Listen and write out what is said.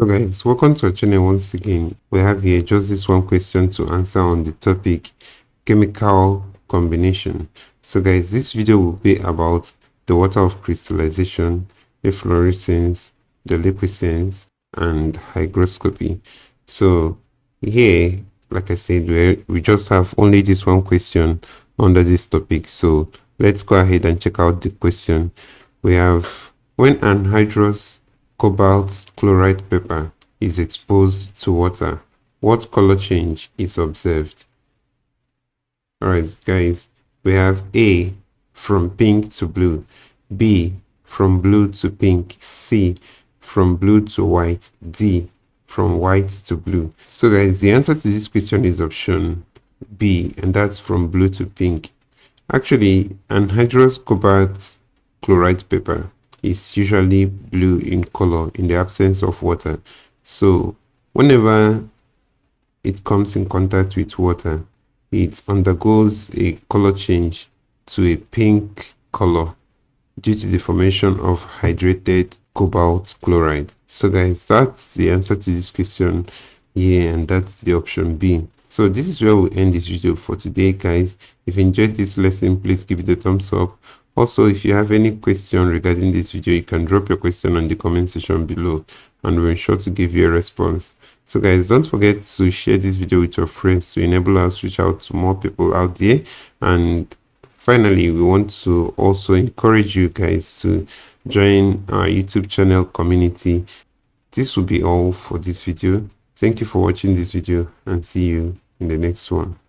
So guys, welcome to our channel once again. We have here just this one question to answer on the topic chemical combination. So guys, this video will be about the water of crystallization, efflorescence, the liquescence, and hygroscopy. So here, like I said, we just have only this one question under this topic. So let's go ahead and check out the question. We have, when anhydrous cobalt chloride paper is exposed to water, what color change is observed? All right, guys, we have A, from pink to blue, B, from blue to pink, C, from blue to white, D, from white to blue. So guys, the answer to this question is option B, and that's from blue to pink. Actually, anhydrous cobalt chloride paper is usually blue in color in the absence of water. So whenever it comes in contact with water, it undergoes a color change to a pink color due to the formation of hydrated cobalt chloride. So guys, that's the answer to this question here, and that's the option B. So this is where we'll end this video for today, guys. If you enjoyed this lesson, please give it a thumbs up. Also, if you have any question regarding this video, you can drop your question on the comment section below and we'll ensure to give you a response. So guys, don't forget to share this video with your friends to enable us to reach out to more people out there. And finally, we want to also encourage you guys to join our YouTube channel community. This will be all for this video. Thank you for watching this video and see you in the next one.